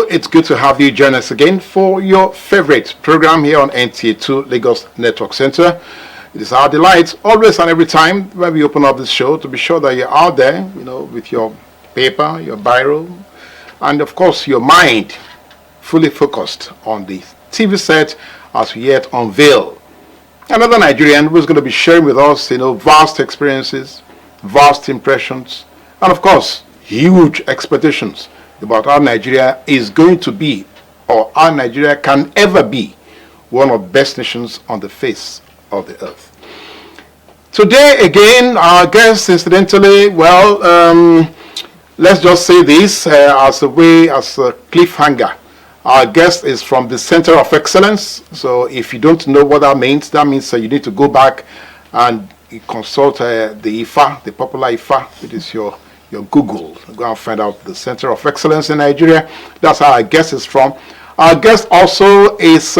it's good to have you join us again for your favorite program here on NTA2 Lagos Network Center. It is our delight, always and every time when we open up this show, to be sure that you're out there, with your paper, your biro, and of course your mind fully focused on the TV set as we yet unveil another Nigerian who's going to be sharing with us, vast experiences, vast impressions, and of course, huge expectations about how Nigeria is going to be, or how Nigeria can ever be, one of the best nations on the face of the earth. Today, again, our guest, incidentally, let's just say this as a cliffhanger. Our guest is from the Center of Excellence. So if you don't know what that means that you need to go back and consult the IFA, the popular IFA. It is your Google. Go and find out the Center of Excellence in Nigeria. That's how our guest is from. Our guest also is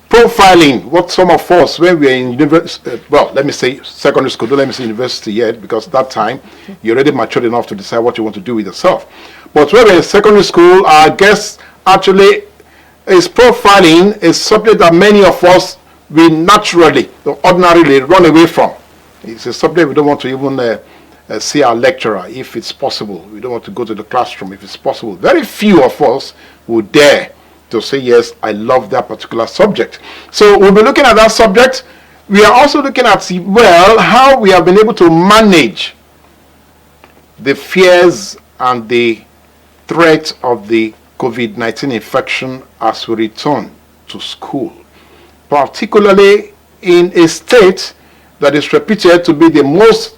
profiling what some of us, when we were in university, let me say secondary school, don't let me say university yet, because at that time you're already matured enough to decide what you want to do with yourself. But when we were in secondary school, our guest actually is profiling a subject that many of us we naturally, ordinarily run away from. It's a subject we don't want to even see our lecturer if it's possible. We don't want to go to the classroom if it's possible. Very few of us would dare to say, yes, I love that particular subject. So we'll be looking at that subject. We are also looking at, how we have been able to manage the fears and the threat of the COVID-19 infection as we return to school, particularly in a state that is reputed to be the most,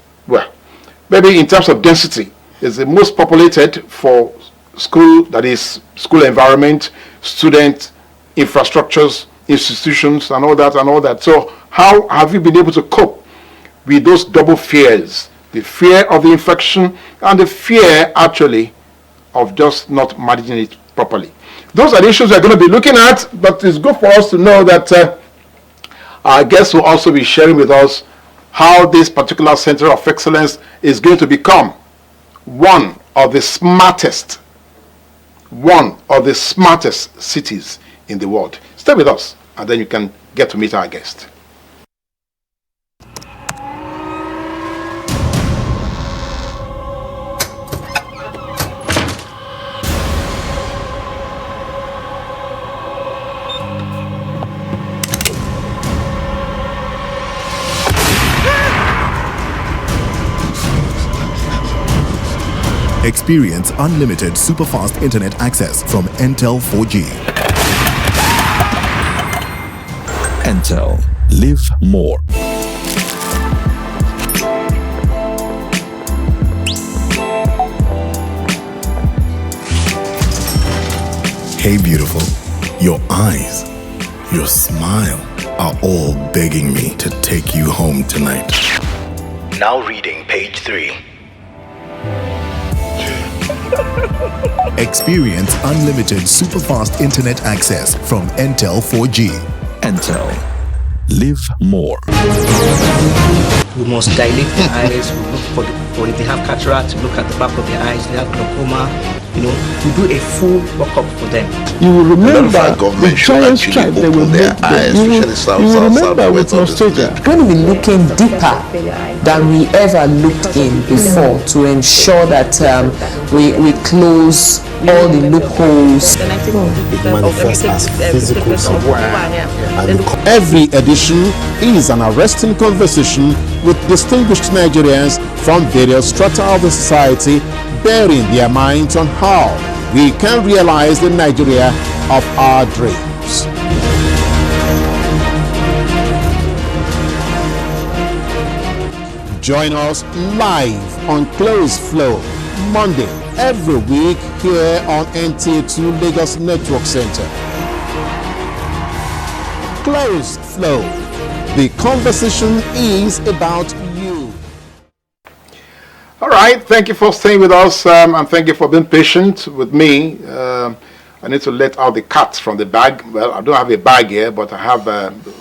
maybe in terms of density, is the most populated for school, that is school environment, student infrastructures, institutions, and all that. So how have you been able to cope with those double fears? The fear of the infection and the fear, actually, of just not managing it properly. Those are the issues we're going to be looking at, but it's good for us to know that our guests will also be sharing with us how this particular Center of Excellence is going to become one of the smartest cities in the world. Stay with us, and then you can get to meet our guest. Experience unlimited super-fast internet access from Intel 4G. Intel. Live more. Hey beautiful, your eyes, your smile are all begging me to take you home tonight. Now reading page 3. Experience unlimited super-fast internet access from Intel 4G. Intel. Live more. We must dilate the eyes. We look for if they have cataract, look at the back of their eyes. They have glaucoma. We do a full workup for them. You will remember the giant stripe they will make them. You will remember with nostalgia. We're going to be looking deeper than we ever looked in before to ensure that we close all the loopholes. It manifests as physical somewhere. Every edition is an arresting conversation with distinguished Nigerians from various strata of the society, bearing their minds on how we can realize the Nigeria of our dreams. Join us live on Close Flow, Monday, every week here on NTA2 Lagos Network Center. Close Flow. The conversation is about you. All right, thank you for staying with us, and thank you for being patient with me. I need to let out the cat from the bag. Well, I don't have a bag here, but I have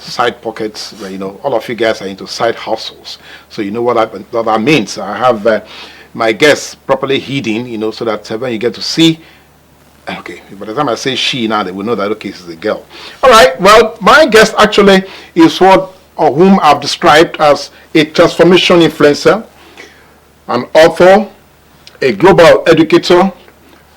side pockets where, all of you guys are into side hustles. So you know what that means. I have my guests properly hidden, so that when you get to see Okay, by the time I say she now, they will know that, okay, this is a girl. All right, well, my guest actually is what or whom I've described as a transformation influencer, an author, a global educator,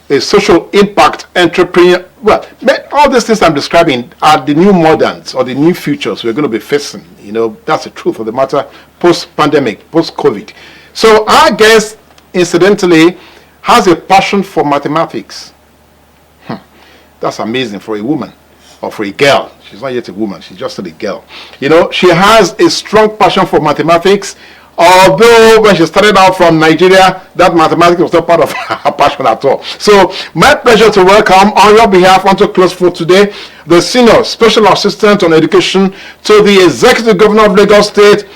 a social impact entrepreneur. Well, all these things I'm describing are the new moderns or the new futures we're going to be facing. You know, that's the truth of the matter, post-pandemic, post-COVID. So our guest, incidentally, has a passion for mathematics. That's amazing for a woman or for a girl. She's not yet a woman, she's just still a girl. You know, she has a strong passion for mathematics, although when she started out from Nigeria, that mathematics was not part of her passion at all. So my pleasure to welcome on your behalf onto Close for today, the Senior Special Assistant on Education to the Executive Governor of Lagos State,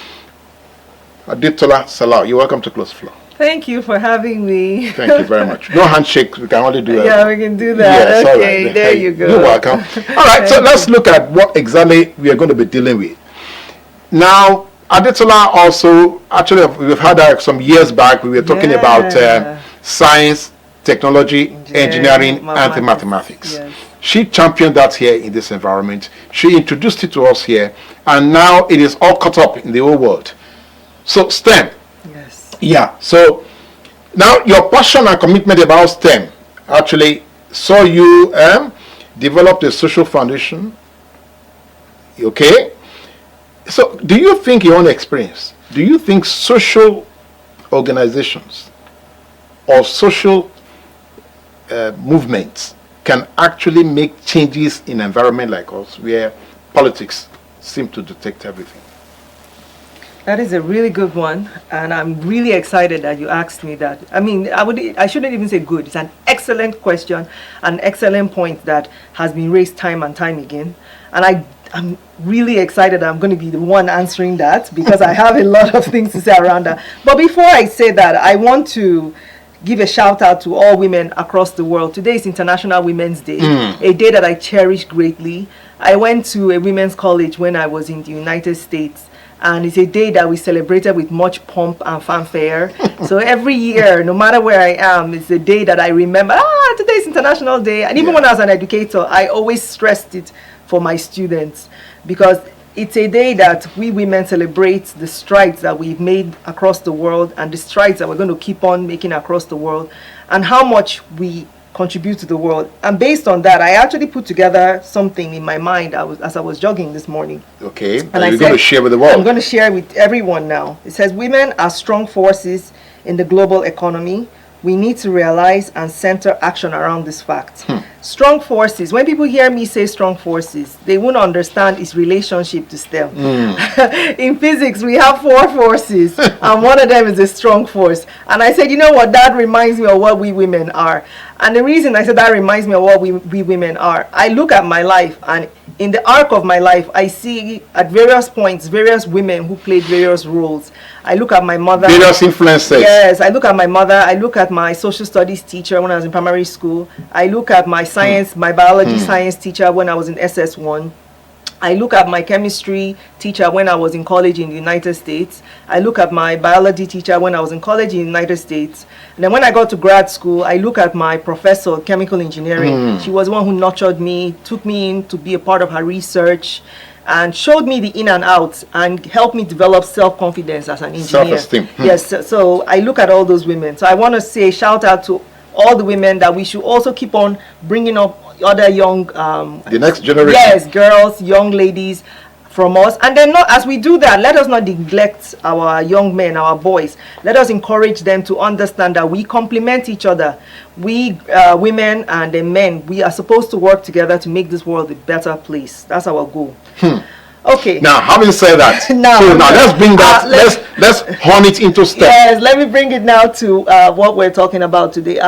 Adetola Salau. You're welcome to Close Floor. Thank you for having me. Thank you very much. No handshakes, we can only do that. Yeah, we can do that. Yes, okay, right. there you go. You're welcome. All right, so let's look at what exactly we are going to be dealing with. Now, Adetola also, actually, we've had her some years back. We were talking about science, technology, engineering, and mathematics. Yes. She championed that here in this environment. She introduced it to us here, and now it is all caught up in the whole world. So, STEM. Yes. Yeah, so now your passion and commitment about STEM actually saw you develop a social foundation. Okay? So do you think, your own experience, do you think social organizations or social movements can actually make changes in an environment like us where politics seem to dictate everything? That is a really good one, and I'm really excited that you asked me that. I mean, I shouldn't even say good. It's an excellent question, an excellent point that has been raised time and time again. And I'm really excited I'm going to be the one answering that because I have a lot of things to say around that. But before I say that, I want to give a shout out to all women across the world. Today is International Women's Day, a day that I cherish greatly. I went to a women's college when I was in the United States, and it's a day that we celebrated with much pomp and fanfare. So every year, no matter where I am, it's a day that I remember, today is International Day. And even when I was an educator, I always stressed it for my students because it's a day that we women celebrate the strides that we've made across the world and the strides that we're going to keep on making across the world and how much we contribute to the world. And based on that, I actually put together something in my mind as I was jogging this morning. Okay, and you're going to share with the world. I'm going to share with everyone now. It says, women are strong forces in the global economy. We need to realize and center action around this fact. Strong forces. When people hear me say strong forces, they won't understand its relationship to STEM. In physics, we have 4 forces, and one of them is a strong force. And I said, you know what, that reminds me of what we women are. And the reason I said that reminds me of what we women are, I look at my life, and in the arc of my life, I see at various points, various women who played various roles. I look at my mother. Various influences. Yes, I look at my mother. I look at my social studies teacher when I was in primary school. I look at my science, my biology science teacher when I was in SS1. I look at my chemistry teacher when I was in college in the United States. I look at my biology teacher when I was in college in the United States. And then when I got to grad school, I look at my professor of chemical engineering. She was the one who nurtured me, took me in to be a part of her research, and showed me the in and outs and helped me develop self-confidence as an engineer. Self-esteem. Yes, so I look at all those women. So I want to say shout out to all the women that we should also keep on bringing up other young the next generation. Yes, girls, young ladies from us. And then as we do that, let us not neglect our young men, our boys. Let us encourage them to understand that we complement each other. We women and the men, we are supposed to work together to make this world a better place. That's our goal. Okay. Now, having said that, now let's bring that. Let's hone it into steps. Yes, let me bring it now to what we're talking about today.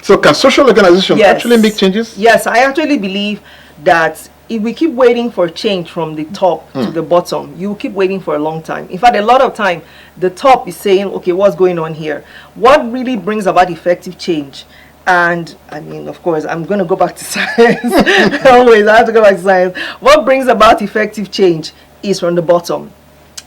So, can social organizations actually make changes? Yes, I actually believe that if we keep waiting for change from the top to the bottom, you will keep waiting for a long time. In fact, a lot of time, the top is saying, okay, what's going on here? What really brings about effective change? And I mean, of course, I'm going to go back to science. Always, I have to go back to science. What brings about effective change is from the bottom.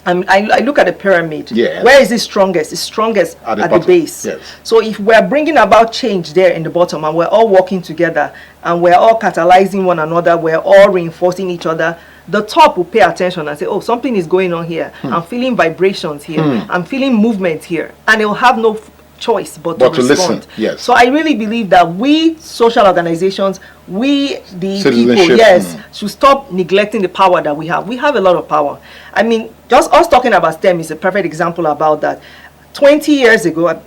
I look at the pyramid. Yes. Where is it strongest? It's strongest at the base. Yes. So if we're bringing about change there in the bottom, and we're all working together, and we're all catalyzing one another, we're all reinforcing each other, the top will pay attention and say, oh, something is going on here. I'm feeling vibrations here. I'm feeling movement here. And it will have no choice but to respond. Listen. Yes. So I really believe that we, social organizations, we, the people, should stop neglecting the power that we have. We have a lot of power. I mean, just us talking about STEM is a perfect example about that. 20 years ago,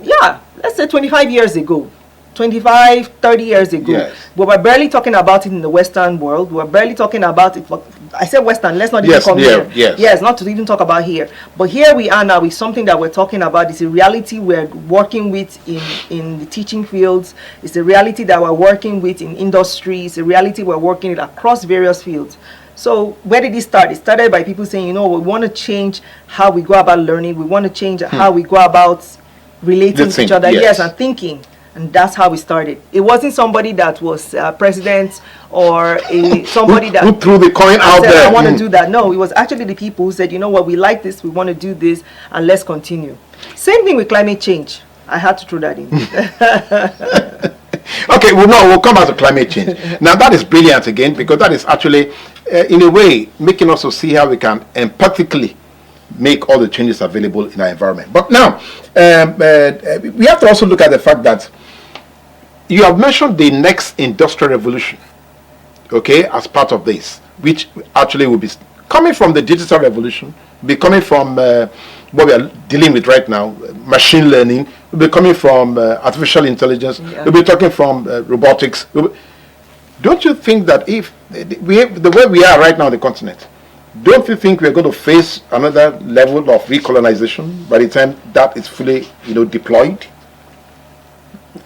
let's say 25 years ago, 25, 30 years ago, we were barely talking about it in the Western world. We were barely talking about it. I said Western, let's not even come here. Yes, not to even talk about here. But here we are now with something that we're talking about. It's a reality we're working with in the teaching fields. It's a reality that we're working with in industry. It's a reality we're working with across various fields. So where did it start? It started by people saying, we want to change how we go about learning. We want to change how we go about relating to each other. Yes, and thinking. And that's how we started. It wasn't somebody that was president or somebody that who threw the coin out said, there. I want to do that. No, it was actually the people who said, you know what, we like this, we want to do this, and let's continue. Same thing with climate change. I had to throw that in. Okay, we'll come back to climate change. Now that is brilliant again, because that is actually, in a way, making us to see how we can empathically make all the changes available in our environment. But now, we have to also look at the fact that you have mentioned the next industrial revolution, okay, as part of this, which actually will be coming from the digital revolution, be coming from what we are dealing with right now, machine learning, will be coming from artificial intelligence, we'll be talking from robotics. Don't you think that if the way we are right now on the continent, don't you think we're going to face another level of recolonization by the time that is fully, deployed?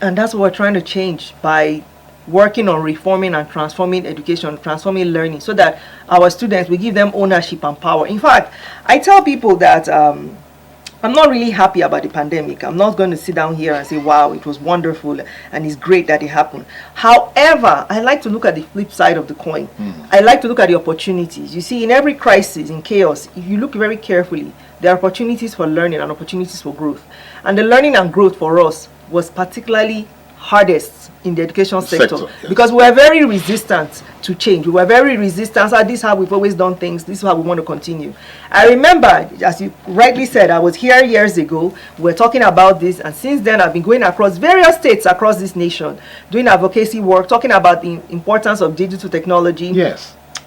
And that's what we're trying to change by working on reforming and transforming education, transforming learning, so that our students, we give them ownership and power. In fact, I tell people that I'm not really happy about the pandemic. I'm not going to sit down here and say, wow, it was wonderful and it's great that it happened. However, I like to look at the flip side of the coin. I like to look at the opportunities. You see, in every crisis, in chaos, if you look very carefully, there are opportunities for learning and opportunities for growth. And the learning and growth for us was particularly hardest in the education sector, because we were very resistant to change. We were very resistant. This is how we've always done things. This is how we want to continue. I remember, as you rightly said, I was here years ago. We were talking about this, and since then I've been going across various states across this nation, doing advocacy work, talking about the importance of digital technology.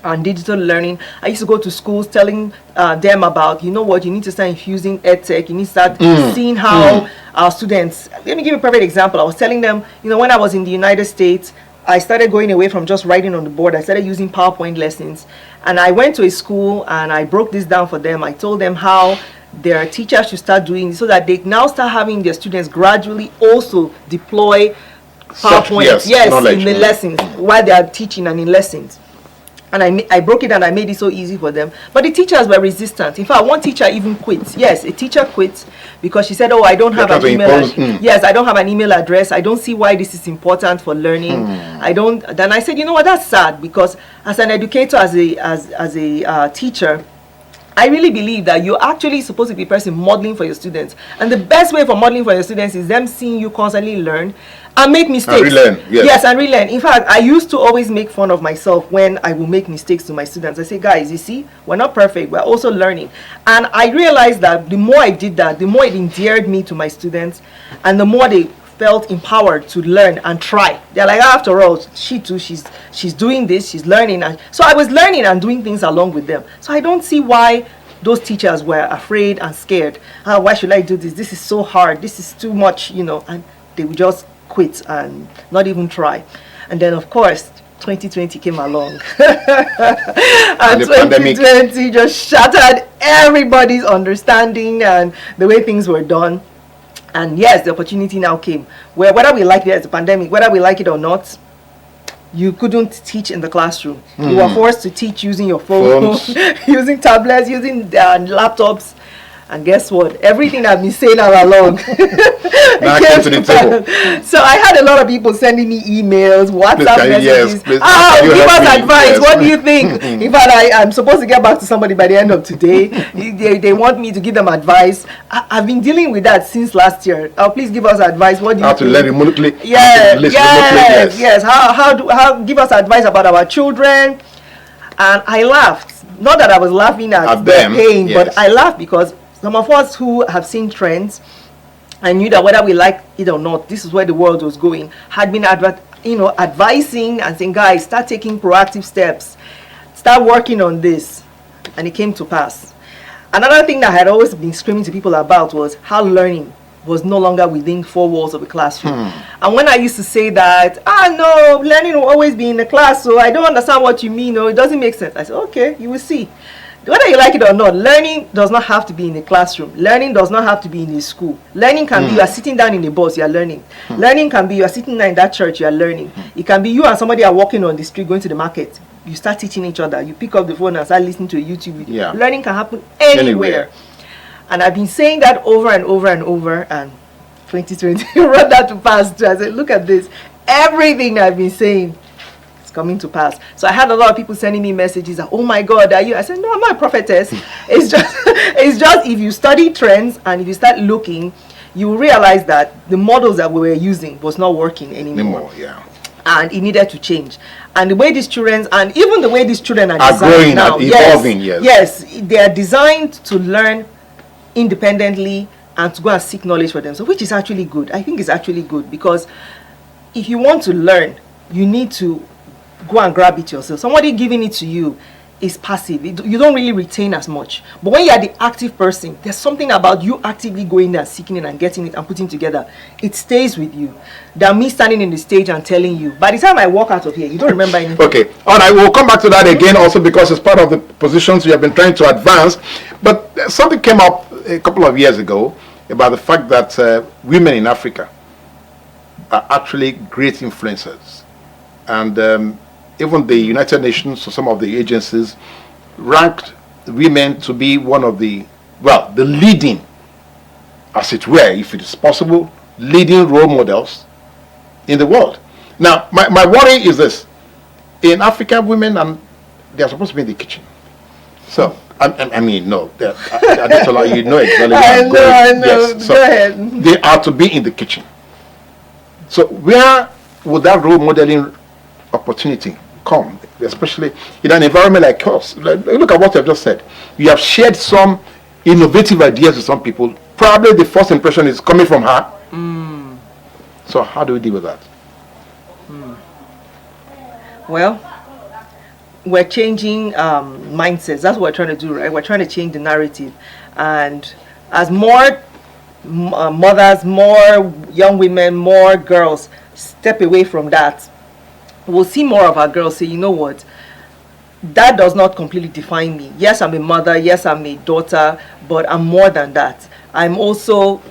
And digital learning. I used to go to schools telling them about, you know what, you need to start infusing EdTech. You need to start seeing how our students, let me give you a perfect example. I was telling them, when I was in the United States, I started going away from just writing on the board. I started using PowerPoint lessons. And I went to a school and I broke this down for them. I told them how their teachers should start doing this so that they now start having their students gradually also deploy PowerPoint in the lessons while they are teaching and in lessons. And I broke it and I made it so easy for them. But the teachers were resistant. In fact, one teacher even quit. Yes, a teacher quit because she said, oh, I don't have an email address. Yes, I don't have an email address. I don't see why this is important for learning. Then I said, you know what, that's sad, because as an educator, as a teacher, I really believe that you're actually supposed to be a person modeling for your students. And the best way for modeling for your students is them seeing you constantly learn and make mistakes. And relearn, yes, and relearn. In fact, I used to always make fun of myself when I will make mistakes to my students. I say, guys, you see, we're not perfect. We're also learning. And I realized that the more I did that, the more it endeared me to my students, and the more they felt empowered to learn and try. They're like, after all, she too, she's doing this, she's learning. And so I was learning and doing things along with them. So I don't see why those teachers were afraid and scared. Why should I do this? This is so hard. This is too much, and they would just quit and not even try. And then, of course, 2020 came along. And 2020 just shattered everybody's understanding and the way things were done. And yes, the opportunity now came where, whether we like it as a pandemic, whether we like it or not, you couldn't teach in the classroom. You were forced to teach using your phone, using tablets, using laptops. And guess what? Everything I've been saying all along, Now came to the table. So I had a lot of people sending me emails, WhatsApp messages. Please, give us advice. Yes. What do you think? In fact, I'm supposed to get back to somebody by the end of today. They want me to give them advice. I've been dealing with that since last year. Please give us advice. What do you How think? to learn remotely. Yes. How give us advice about our children. And I laughed. Not that I was laughing at their pain, but I laughed because some of us who have seen trends and knew that whether we like it or not, this is where the world was going, had been advising and saying, guys, start taking proactive steps, start working on this, and it came to pass. Another thing that I had always been screaming to people about was how learning was no longer within four walls of a classroom. And when I used to say that, no, learning will always be in the class, so I don't understand what you mean, or it doesn't make sense. I said, okay, you will see. Whether you like it or not, learning does not have to be in a classroom. Learning does not have to be in a school. Learning can be you are sitting down in a bus, you are learning. Learning can be you are sitting down in that church, you are learning. It can be you and somebody are walking on the street going to the market. You start teaching each other. You pick up the phone and start listening to a YouTube video. Yeah. Learning can happen anywhere. And I've been saying that over and over and over, and 2020 brought that to pass too. I said, look at this. Everything I've been saying is coming to pass. So I had a lot of people sending me messages that, oh my God, are you? I said, no, I'm not a prophetess. It's just if you study trends and if you start looking, you will realize that the models that we were using was not working anymore. And it needed to change. And the way these children, and even the way these children are designed growing now, and evolving, yes, they are designed to learn independently and to go and seek knowledge for themselves, which is actually good. I think it's actually good because if you want to learn, you need to go and grab it yourself. Somebody giving it to you is passive. You don't really retain as much. But when you are the active person, there's something about you actively going there and seeking it and getting it and putting together. It stays with you than me standing in the stage and telling you. By the time I walk out of here, you don't remember anything. Okay. All right. We'll come back to that again also because it's part of the positions we have been trying to advance. But something came up a couple of years ago about the fact that women in Africa are actually great influencers. And even the United Nations or some of the agencies ranked women to be one of the leading, as it were, if it is possible, leading role models in the world. Now, my worry is this. In Africa, women, they are supposed to be in the kitchen. So, I mean, no. Adetola, you know exactly what I'm going. I know. Yes, so go ahead. they are to be in the kitchen. So where would that role modeling opportunity come, especially in an environment like us? Look at what I've just said. You have shared some innovative ideas with some people. Probably the first impression is coming from her. So how do we deal with that? Well, we're changing mindsets. That's what we're trying to do, right? We're trying to change the narrative. And as more mothers, more young women, more girls step away from that, we'll see more of our girls say, you know what, that does not completely define me. Yes, I'm a mother. Yes, I'm a daughter. But I'm more than that. I'm also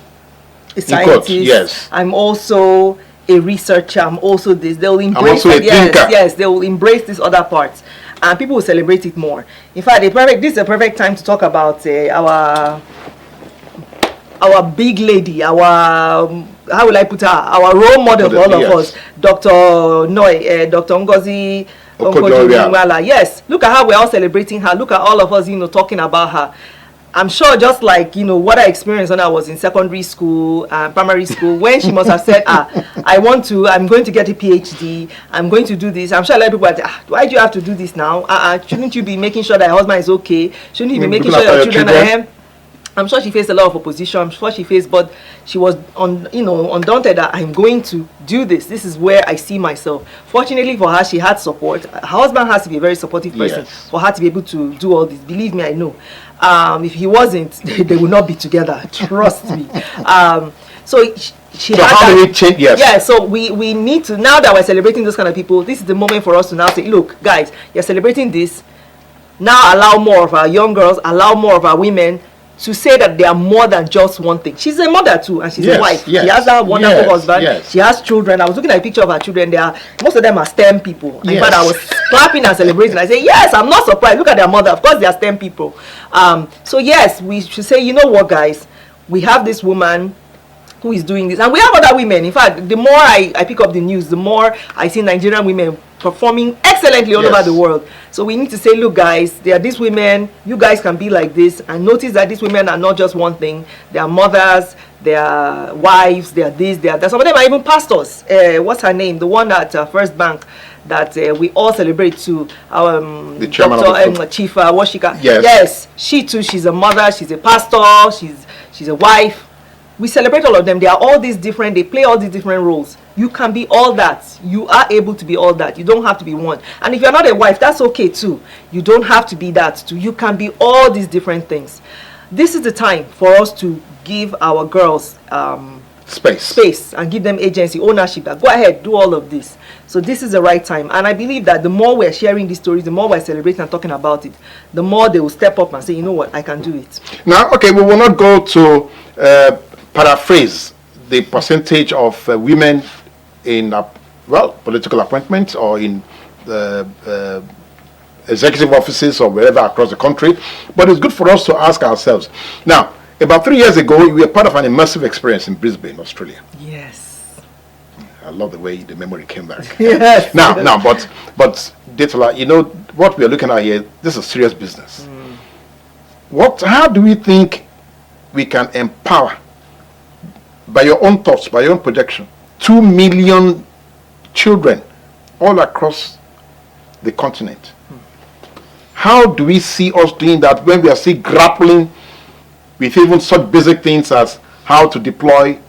a scientist. Yes. I'm also a researcher. I'm also this. They will embrace it. Yes, they will embrace these other parts. And people will celebrate it more. In fact, this is a perfect time to talk about our big lady, how will I put her? Our role model for all of us, Dr. Dr. Ngozi Okonjo-Iweala. Yes, look at how we're all celebrating her. Look at all of us, talking about her. I'm sure just like, what I experienced when I was in secondary school, primary school, when she must have said, I'm going to get a PhD, I'm going to do this. I'm sure a lot of people are saying, why do you have to do this now? Shouldn't you be making sure that your husband is okay? Shouldn't you be making sure your children are here? I'm sure she faced a lot of opposition. I'm sure she faced, but she was undaunted that I'm going to do this. This is where I see myself. Fortunately for her, she had support. Her husband has to be a very supportive person for her to be able to do all this. Believe me, I know. If he wasn't, they would not be together. Trust me. So how do we change? Yes. Yeah. So we need to, now that we're celebrating those kind of people, this is the moment for us to now say, look, guys, you're celebrating this. Now allow more of our young girls, allow more of our women to say that they are more than just one thing. She's a mother too, and she's a wife. She has that wonderful husband. She has children. I was looking at a picture of her children. Most of them are STEM people. In fact, I was clapping and celebrating. I say, yes, I'm not surprised. Look at their mother. Of course, they are STEM people. So yes, we should say, you know what, guys, we have this woman who is doing this. And we have other women. In fact, the more I pick up the news, the more I see Nigerian women performing excellently all over the world. So we need to say, look guys, there are these women, you guys can be like this, and notice that these women are not just one thing. They are mothers, they are wives, they are this, they are that. Some of them are even pastors. What's her name? The one at First Bank that we all celebrate to, the chairman Dr. Chief Washika. Yes, she too, she's a mother, she's a pastor, she's a wife. We celebrate all of them. They are all these different, they play all these different roles. You can be all that. You are able to be all that. You don't have to be one. And if you're not a wife, that's okay too. You don't have to be that too. You can be all these different things. This is the time for us to give our girls space and give them agency, ownership. Go ahead, do all of this. So this is the right time. And I believe that the more we're sharing these stories, the more we're celebrating and talking about it, the more they will step up and say, you know what, I can do it. Now, okay, we will not go to paraphrase the percentage of women in political appointments or in executive offices or wherever across the country, but it's good for us to ask ourselves. Now, about 3 years ago, we were part of an immersive experience in Brisbane, Australia. Yes. I love the way the memory came back. Yes. Now, but Detola, you know what we are looking at here. This is serious business. How do we think we can empower, by your own thoughts, by your own projection, 2 million children all across the continent? How do we see us doing that when we are still grappling with even such basic things as how to deploy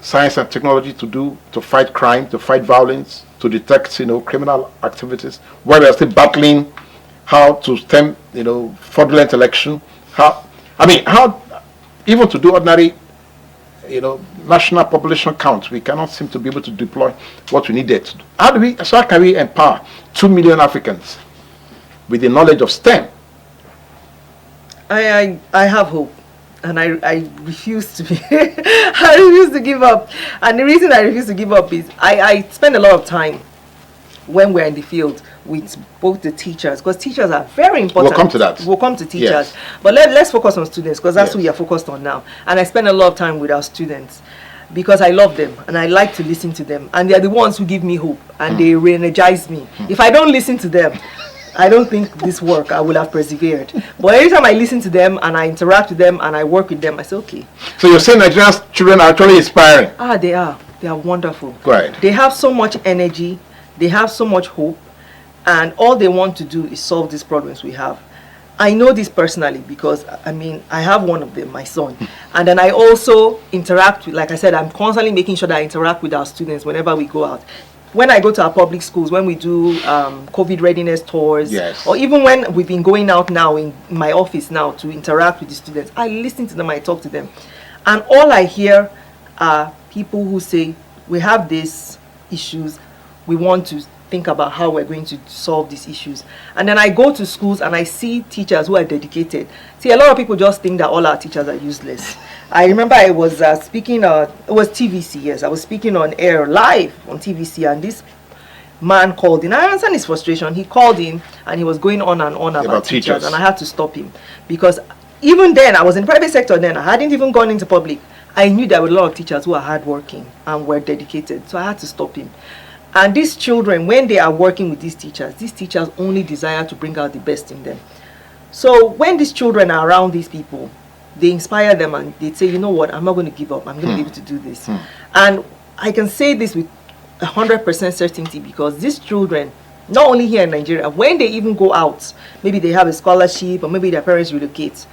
science and technology to fight crime, to fight violence, to detect, criminal activities, while we are still battling how to stem, fraudulent election, how even to do ordinary, national population count, we cannot seem to be able to deploy what we needed to do. How can we empower 2 million Africans with the knowledge of STEM? I have hope, and I refuse to be I refuse to give up. And the reason I refuse to give up is I spend a lot of time when we're in the field with both the teachers, because teachers are very important. We'll come to that. We'll come to teachers. Yes. But let's focus on students, because that's who we are focused on now. And I spend a lot of time with our students because I love them and I like to listen to them. And they're the ones who give me hope and they re-energize me. If I don't listen to them, I don't think this work I would have persevered. But every time I listen to them and I interact with them and I work with them, I say, okay. So you're saying Nigerian children are actually inspiring? They are. They are wonderful. Right. They have so much energy. They have so much hope. And all they want to do is solve these problems we have. I know this personally because, I have one of them, my son. And then I also interact with, like I said, I'm constantly making sure that I interact with our students whenever we go out. When I go to our public schools, when we do COVID readiness tours, or even when we've been going out now in my office now to interact with the students, I listen to them, I talk to them. And all I hear are people who say, we have these issues, we want to think about how we're going to solve these issues. And then I go to schools and I see teachers who are dedicated. See, a lot of people just think that all our teachers are useless. I remember I was speaking on, it was TVC, yes. I was speaking on air live on TVC, and this man called in. I understand his frustration. He called in and he was going on and on about teachers, and I had to stop him. Because even then, I was in the private sector then. I hadn't even gone into public. I knew there were a lot of teachers who are hardworking and were dedicated, so I had to stop him. And these children, when they are working with these teachers only desire to bring out the best in them. So when these children are around these people, they inspire them and they say, you know what, I'm not going to give up. I'm going to be able to do this. And I can say this with 100% certainty because these children, not only here in Nigeria, when they even go out, maybe they have a scholarship or maybe their parents relocate,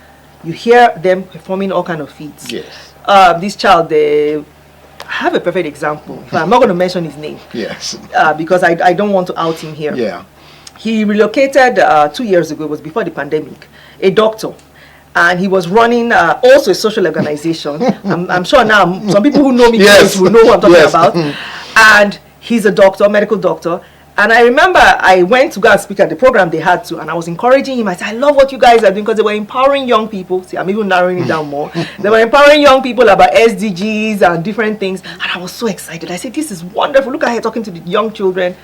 you hear them performing all kind of feats. Yes. This child, I have a perfect example. I'm not going to mention his name. Yes. Because I don't want to out him here. Yeah. He relocated 2 years ago. It was before the pandemic. A doctor. And he was running also a social organization. I'm sure now some people who know me will know what I'm talking about. And he's a doctor, medical doctor. And I remember I went to go and speak at the program they had to, and I was encouraging him. I said, I love what you guys are doing, because they were empowering young people. See, I'm even narrowing it down more. They were empowering young people about SDGs and different things. And I was so excited. I said, this is wonderful. Look at her talking to the young children.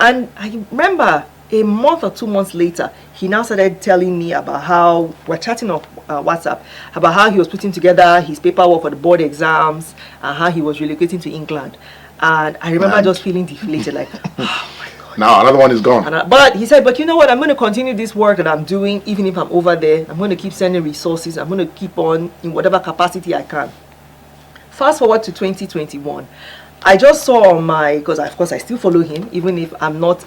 And I remember A month or 2 months later, he now started telling me about how, we're chatting on WhatsApp, about how he was putting together his paperwork for the board exams and how he was relocating to England. And I remember just feeling deflated, like, oh my God. Now another one is gone. But he said, but you know what, I'm going to continue this work that I'm doing, even if I'm over there. I'm going to keep sending resources. I'm going to keep on in whatever capacity I can. Fast forward to 2021. I just saw on my, because of course I still follow him, even if I'm not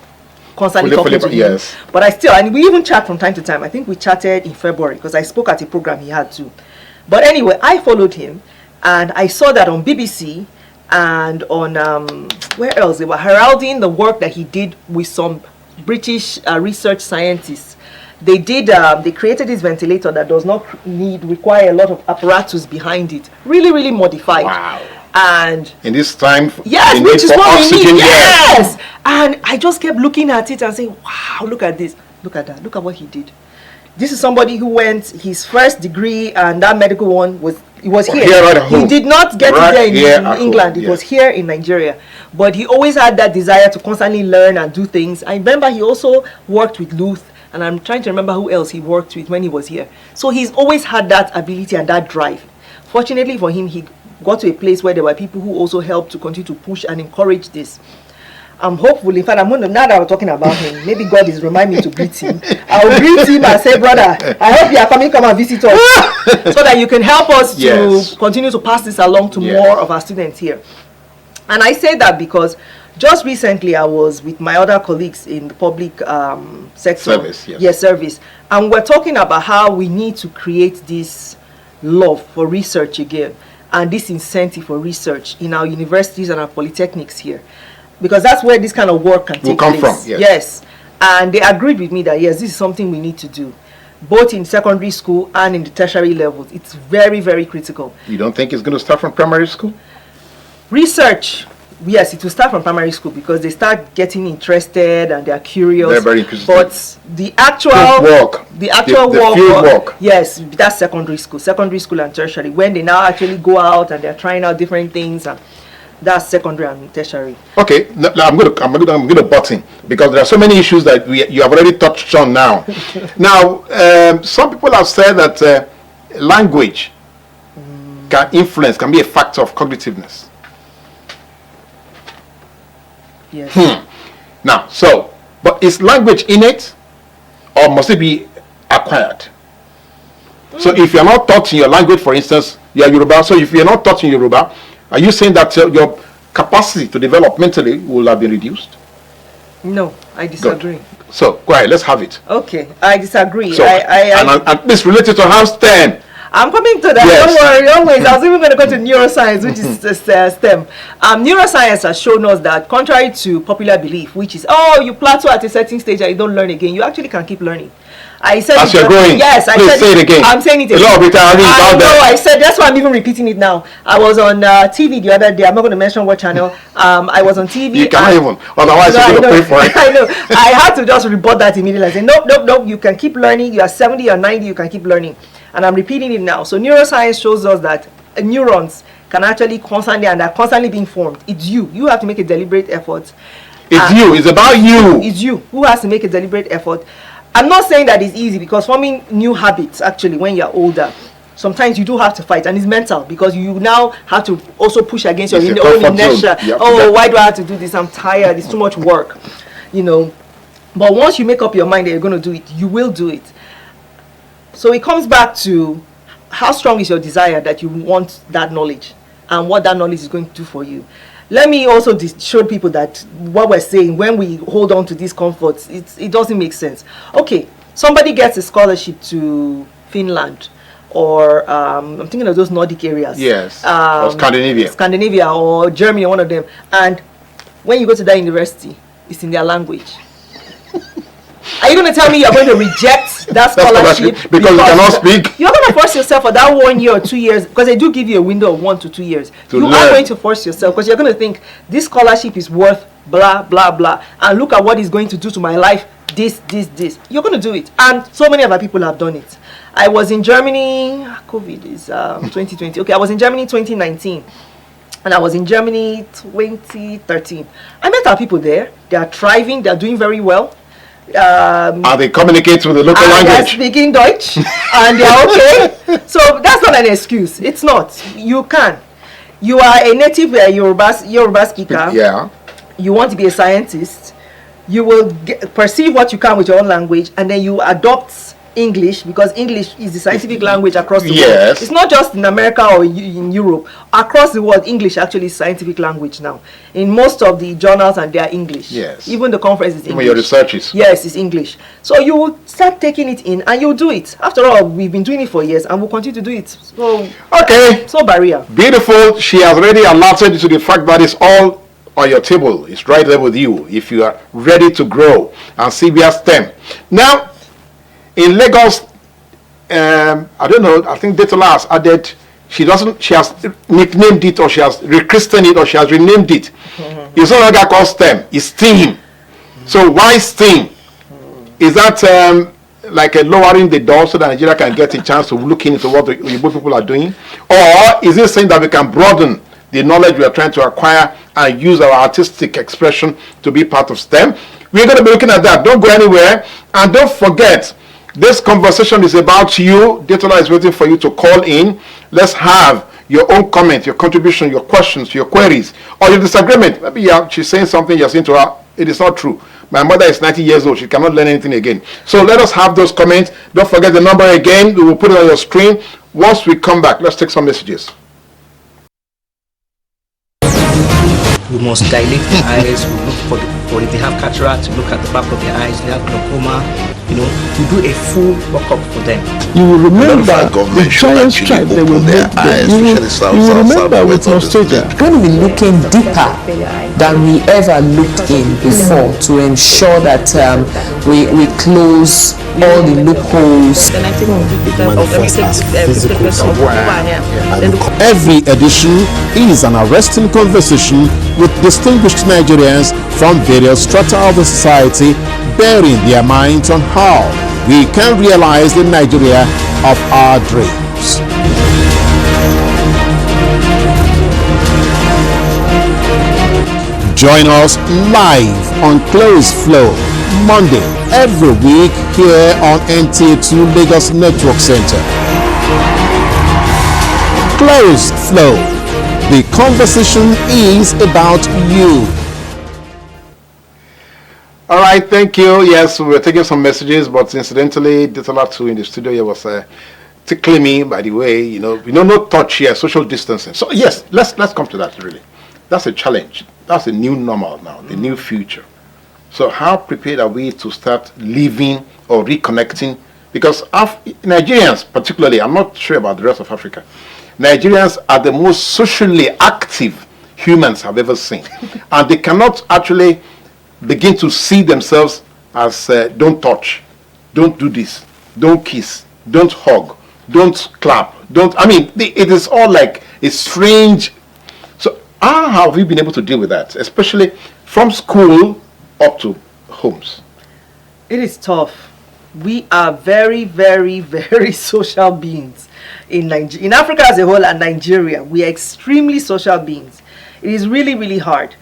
constantly talking to him. Yes. But I still, and we even chat from time to time. I think we chatted in February because I spoke at a program he had too. But anyway, I followed him and I saw that on BBC and on, where else? They were heralding the work that he did with some British research scientists. They did, they created this ventilator that does not require a lot of apparatus behind it. Really, really modified. Wow. And in this time, yes, in which is for what we oxygen, need. Yes. And I just kept looking at it and saying, wow, look at this, look at that, look at what he did. This is somebody who went his first degree, and that medical one was here. Right at home. He did not get Right it there in England. Home. It was here in Nigeria. But he always had that desire to constantly learn and do things. I remember he also worked with Luth, and I'm trying to remember who else he worked with when he was here. So he's always had that ability and that drive. Fortunately for him, he got to a place where there were people who also helped to continue to push and encourage this. I'm hopeful. In fact, I'm going to, now that we're talking about him, maybe God is reminding me to greet him. I'll greet him and say, brother, I hope you are coming, come and visit us so that you can help us to continue to pass this along to more of our students here. And I say that because just recently I was with my other colleagues in the public sector. Service, yes, service. And we're talking about how we need to create this love for research again and this incentive for research in our universities and our polytechnics here. Because that's where this kind of work can take come place. from. Yes. Yes. And they agreed with me that, yes, this is something we need to do, both in secondary school and in the tertiary levels. It's very, very critical. You don't think it's going to start from primary school? Research, yes, it will start from primary school because they start getting interested and they are curious. They're very interested. But the actual work, the field work, yes, that's secondary school and tertiary. When they now actually go out and they're trying out different things, and that's secondary and tertiary. Okay, I'm going to butt in because there are so many issues that you have already touched on now. Now, some people have said that language can be a factor of cognitiveness. Yes. Now, but is language innate or must it be acquired? So if you're not taught in your language, for instance, you are Yoruba, so if you're not taught in Yoruba, are you saying that your capacity to develop mentally will have been reduced? No, I disagree. Good. So, go ahead, let's have it. Okay, I disagree. So, and this related to ONSTEM. I'm coming to that. Yes. Don't worry, always. I was even going to go to neuroscience, which is STEM. Neuroscience has shown us that, contrary to popular belief, which is, oh, you plateau at a certain stage and you don't learn again, you actually can keep learning. I said as you're growing. Yes, I said say it again. I'm saying it again. A lot of retirees out there. I said that's why I'm even repeating it now. I was on TV the other day. I'm not going to mention what channel. I was on TV. You can't even. Otherwise, you're going to pay for it. I know. I had to just rebut that immediately. I said, nope. You can keep learning. You are 70 or 90. You can keep learning. And I'm repeating it now. So neuroscience shows us that neurons can actually constantly and are constantly being formed. It's you. You have to make a deliberate effort. It's you. It's about you. It's you who has to make a deliberate effort. I'm not saying that it's easy because forming new habits actually when you're older, sometimes you do have to fight and it's mental because you now have to also push against your own inertia. Oh, why do I have to do this? I'm tired. It's too much work. But once you make up your mind that you're going to do it, you will do it. So it comes back to how strong is your desire that you want that knowledge and what that knowledge is going to do for you. Let me also show people that what we're saying, when we hold on to these comforts, it doesn't make sense. Okay, somebody gets a scholarship to Finland or I'm thinking of those Nordic areas. Yes, or Scandinavia or Germany, one of them. And when you go to that university, it's in their language. Are you going to tell me you're going to reject that scholarship because you cannot speak? You're going to force yourself for that 1 year or 2 years because they do give you a window of 1 to 2 years. You are going to force yourself because you're going to think this scholarship is worth blah, blah, blah. And look at what it's going to do to my life. This. You're going to do it. And so many other people have done it. I was in Germany. COVID is 2020. Okay, I was in Germany 2019. And I was in Germany 2013. I met our people there. They are thriving. They are doing very well. and they communicate with the local and they're language. speaking Deutsch and they're okay. So that's not an excuse. It's not. You can. You are a native Yoruba speaker. Yeah. You want to be a scientist. You will perceive what you can with your own language, and then you adopt English, because English is the scientific language across the world. It's not just in America or in Europe. Across the world, English actually is scientific language now. In most of the journals, and they are English. Yes. Even the conference is English. Even your researches. Yes, it's English. So you will start taking it in, and you'll do it. After all, we've been doing it for years, and we'll continue to do it. So okay. So barrier. Beautiful. She has already alerted you to the fact that it's all on your table. It's right there with you if you are ready to grow and see via STEM. Now, in Lagos, I don't know, I think Detola has added, she has nicknamed it, or she has rechristened it, or she has renamed it. It's no longer called STEM, it's STEAM. So why STEAM? Is that like lowering the door so that Nigeria can get a chance to look into what the Igbo people are doing? Or is it saying that we can broaden the knowledge we are trying to acquire and use our artistic expression to be part of STEM? We're going to be looking at that. Don't go anywhere. And don't forget, this conversation is about you. Detola is waiting for you to call in. Let's have your own comment, your contribution, your questions, your queries, or your disagreement. Maybe she's saying something, you're saying to her, it is not true. My mother is 90 years old. She cannot learn anything again. So let us have those comments. Don't forget the number again. We will put it on your screen. Once we come back, let's take some messages. We must dilate the eyes. We look for if they have cataract, to look at the back of their eyes. They have glaucoma. You know, to do a full workup for them. You will remember the giant stripe they will make them. You will remember with nostalgia. When we look in deeper than we ever looked in before, to ensure that we close all the loopholes. Every edition is an arresting conversation with distinguished Nigerians from various strata of the society, bearing their minds on how we can realize the Nigeria of our dreams. Join us live on Close Flow, Monday every week here on NTA2 Lagos Network Center. Close Flow. The conversation is about you. All right, thank you. Yes, we were taking some messages, but incidentally, Detola 2 in the studio here was tickling me, by the way. You know, no touch here, social distancing. So yes, let's come to that, really. That's a challenge. That's a new normal now, the new future. So how prepared are we to start living or reconnecting? Because Nigerians, particularly, I'm not sure about the rest of Africa, Nigerians are the most socially active humans I've ever seen. And they cannot actually begin to see themselves as don't touch, don't do this, don't kiss, don't hug, don't clap, it is all like a strange. So how have you been able to deal with that, especially from school up to homes? It is tough. We are very, very, very social beings in Nigeria, in Africa as a whole, and Nigeria. We are extremely social beings. It is really, really hard.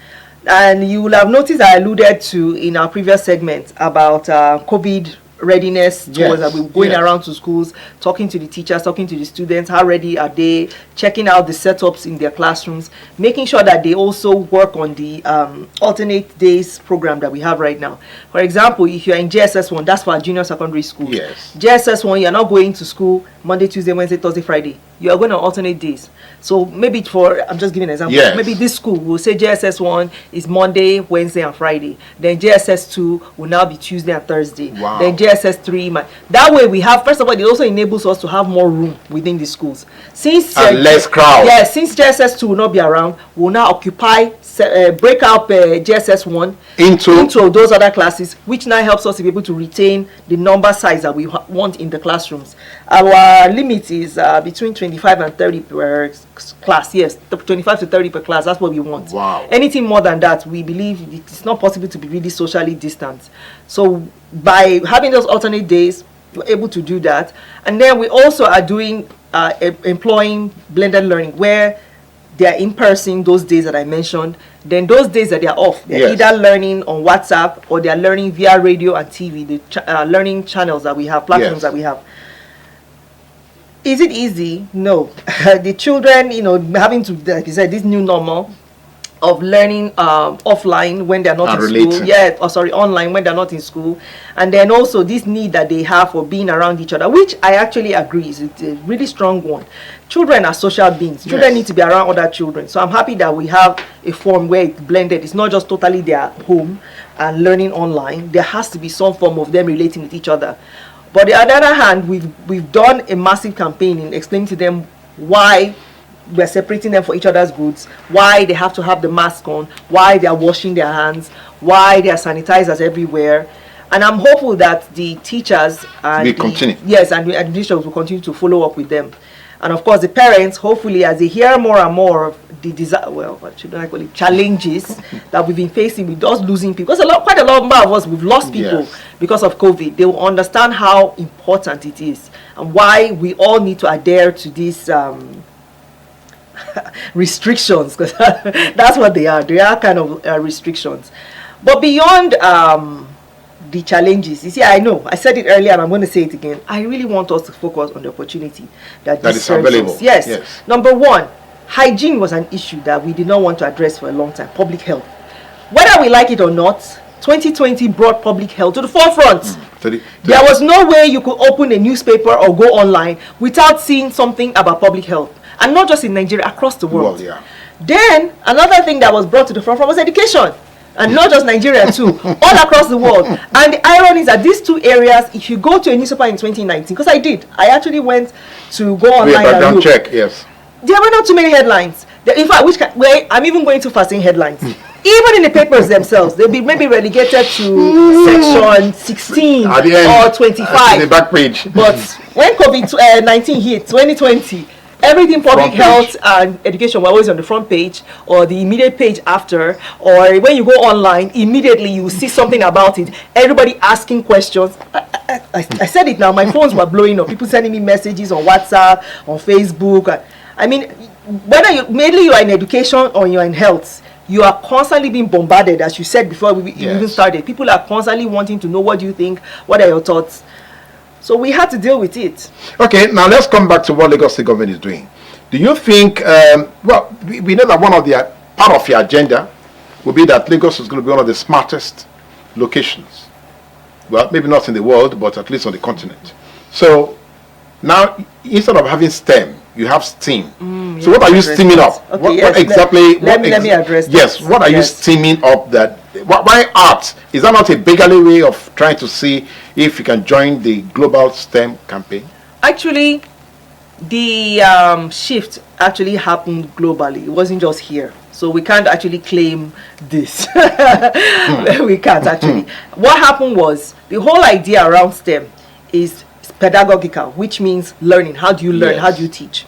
And you will have noticed I alluded to in our previous segment about COVID readiness towards that. We're going around to schools, talking to the teachers, talking to the students, how ready are they, checking out the setups in their classrooms, making sure that they also work on the alternate days program that we have right now. For example, if you're in JSS1, that's for junior secondary school. Yes. JSS1, you're not going to school Monday, Tuesday, Wednesday, Thursday, Friday. You are going on alternate days. So maybe I'm just giving an example. Yes. Maybe this school will say JSS1 is Monday, Wednesday, and Friday. Then JSS2 will now be Tuesday and Thursday. Wow. Then JSS3. That way we have, first of all, it also enables us to have more room within the schools. Since less crowd. Yes, since JSS2 will not be around, we'll now occupy, break out JSS1 into those other classes, which now helps us to be able to retain the number size that we want in the classrooms. Our limit is between 25 and 30 per class. Yes, 25 to 30 per class. That's what we want. Wow. Anything more than that, we believe it's not possible to be really socially distant. So by having those alternate days, we're able to do that. And then we also are doing employing blended learning, where they are in person those days that I mentioned. Then those days that they are off, they're either learning on WhatsApp or they are learning via radio and TV, the learning channels that we have, platforms that we have. Is it easy? No. The children, having to, like you said, this new normal of learning offline when they're not in school. Online when they're not in school. And then also this need that they have for being around each other, which I actually agree is a really strong one. Children are social beings. Children need to be around other children. So I'm happy that we have a form where it's blended. It's not just totally their home and learning online. There has to be some form of them relating with each other. But on the other hand, we've done a massive campaign in explaining to them why we're separating them for each other's goods, why they have to have the mask on, why they are washing their hands, why there are sanitizers everywhere. And I'm hopeful that the teachers and the administrators will continue to follow up with them. And of course, the parents, hopefully, as they hear more and more of the challenges that we've been facing with us losing people, because quite a lot of us, we've lost people because of COVID, they will understand how important it is and why we all need to adhere to these restrictions, because that's what they are. They are kind of restrictions. But beyond the challenges, you see, I know I said it earlier and I'm going to say it again. I really want us to focus on the opportunity that is available. Yes. Number one, hygiene was an issue that we did not want to address for a long time. Public health, whether we like it or not, 2020 brought public health to the forefront. There was no way you could open a newspaper or go online without seeing something about public health. And not just in Nigeria, across the world. Then, another thing that was brought to the forefront was education. And not just Nigeria too, all across the world. And the irony is that these two areas, if you go to a newspaper in 2019, because I actually went to go online and look. There were not too many headlines. In fact, I'm even going too fast in headlines. Even in the papers themselves, they'll be maybe relegated to section 16 or 25. The back page. But when COVID-19 hit, 2020, everything public health and education were always on the front page or the immediate page after, or when you go online, immediately you see something about it. Everybody asking questions. I said it now, my phones were blowing up. People sending me messages on WhatsApp, on Facebook. I mean, whether mainly you are in education or you are in health, you are constantly being bombarded, as you said before we even started. People are constantly wanting to know what you think, what are your thoughts. So we had to deal with it. Okay, now let's come back to what Lagos State government is doing. Do you think, we know that part of your agenda will be that Lagos is going to be one of the smartest locations. Well, maybe not in the world, but at least on the continent. So now, instead of having STEM, you have STEAM. So what are you steaming up? Okay, let me address that. Yes, what are you steaming up that? Why art? Is that not a beggarly way of trying to see if you can join the global STEM campaign? Actually, the shift actually happened globally. It wasn't just here. So we can't actually claim this. We can't actually. What happened was, the whole idea around STEM is pedagogical, which means learning. How do you learn? How do you teach?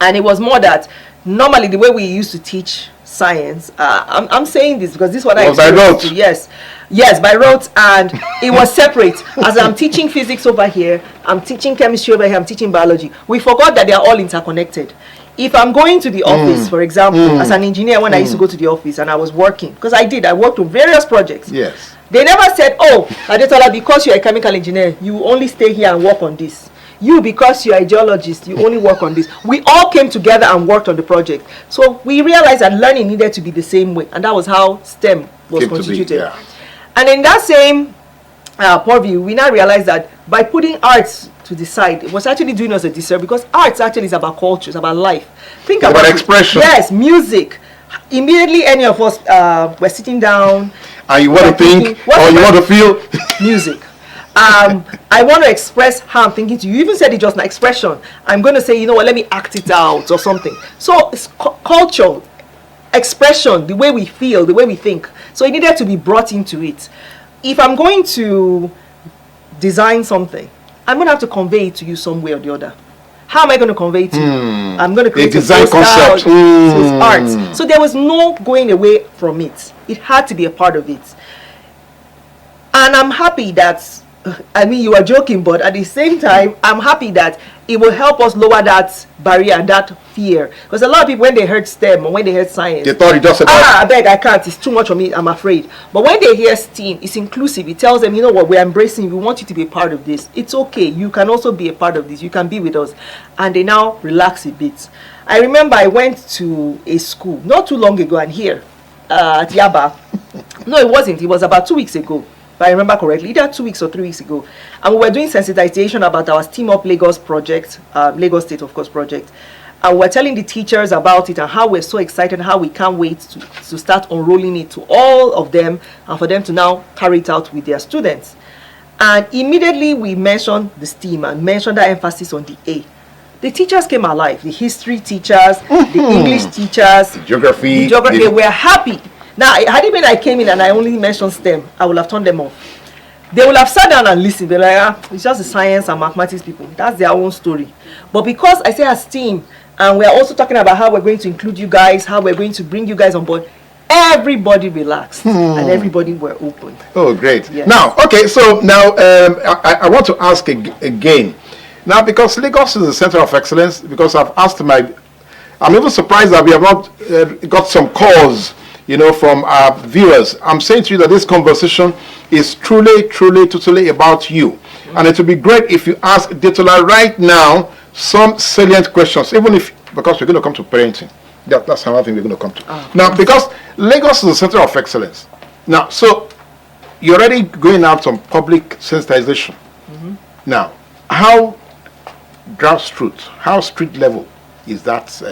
And it was more that normally the way we used to teach science, I'm saying this because this is what I experienced. Yes, by rote, and it was separate. As I'm teaching physics over here, I'm teaching chemistry over here, I'm teaching biology. We forgot that they are all interconnected. If I'm going to the office, for example, as an engineer, when I used to go to the office and I was working, because I worked on various projects. Yes. They never said, oh, Adetola, because you're a chemical engineer, you only stay here and work on this. You, because you're a geologist, you only work on this. We all came together and worked on the project. So we realized that learning needed to be the same way. And that was how STEM was constituted. And in that same purview, we now realized that by putting arts to the side, it was actually doing us a disservice, because arts actually is about culture, it's about life. Think about expression. Yes, music. Immediately, any of us were sitting down. And you want to think, or you want to feel music. I want to express how I'm thinking to you. You even said it just now, expression. I'm going to say, you know what, let me act it out or something. So it's culture, expression, the way we feel, the way we think. So it needed to be brought into it. If I'm going to design something, I'm going to have to convey it to you some way or the other. How am I going to convey it to you? I'm going to create a design concept. With art. So there was no going away from it. It had to be a part of it. And I'm happy that I mean, you are joking, but at the same time, I'm happy that it will help us lower that barrier and that fear. Because a lot of people, when they heard STEM or when they heard science, they thought it just about... I beg, I can't, it's too much for me, I'm afraid. But when they hear STEAM, it's inclusive. It tells them, you know what, we're embracing, we want you to be a part of this. It's okay, you can also be a part of this, you can be with us. And they now relax a bit. I remember I went to a school not too long ago, and here at Yaba. No, it wasn't, it was about 2 weeks ago. If I remember correctly, either 2 weeks or 3 weeks ago, and we were doing sensitization about our Steam Up Lagos project, Lagos State, of course, project, and we're telling the teachers about it and how we're so excited, how we can't wait to start unrolling it to all of them and for them to now carry it out with their students. And immediately we mentioned the STEAM and mentioned that emphasis on the A. The teachers came alive, the history teachers, the English teachers, geography, they were happy. Now, had it been I came in and I only mentioned STEM, I would have turned them off. They will have sat down and listened. They're like, it's just the science and mathematics people. That's their own story. But because I say as STEAM, and we're also talking about how we're going to include you guys, how we're going to bring you guys on board, everybody relaxed and everybody were open. Oh, great. Yes. Now, okay, so now I want to ask again. Now, because Lagos is the center of excellence, because I've asked I'm even surprised that we have not got some calls, from our viewers. I'm saying to you that this conversation is truly, totally about you. And it would be great if you ask Adetola right now some salient questions, even if, because we're going to come to parenting. That's another thing we're going to come to. Now, because Lagos is the center of excellence. Now, so you're already going out on public sensitization. Now, how grassroots, how street level is that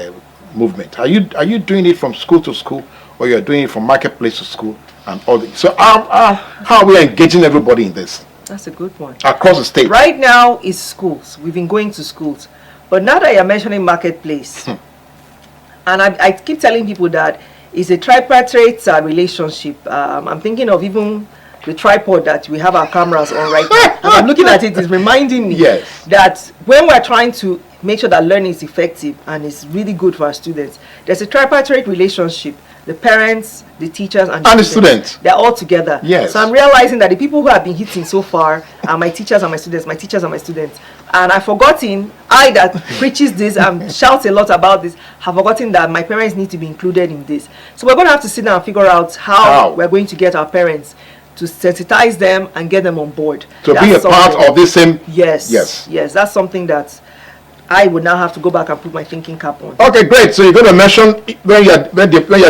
movement? Are you doing it from school to school, or you're doing it from marketplace to school and all that? So how are we engaging everybody in this? That's a good one. Across the state. Right now is schools. We've been going to schools. But now that you're mentioning marketplace, and I keep telling people that it's a tripartite relationship. I'm thinking of even the tripod that we have our cameras on right now. As I'm looking at it, it's reminding me that when we're trying to make sure that learning is effective and it's really good for our students, there's a tripartite relationship. The parents, the teachers, and the students. They're all together. Yes. So I'm realizing that the people who have been hitting so far are my teachers and my students, my teachers and my students. And I've forgotten, I that preaches this and shouts a lot about this, have forgotten that my parents need to be included in this. So we're going to have to sit down and figure out how we're going to get our parents to sensitize them and get them on board. To be a part of this same... Yes. That's something that I would now have to go back and put my thinking cap on. Okay, great. So you're going to mention when you're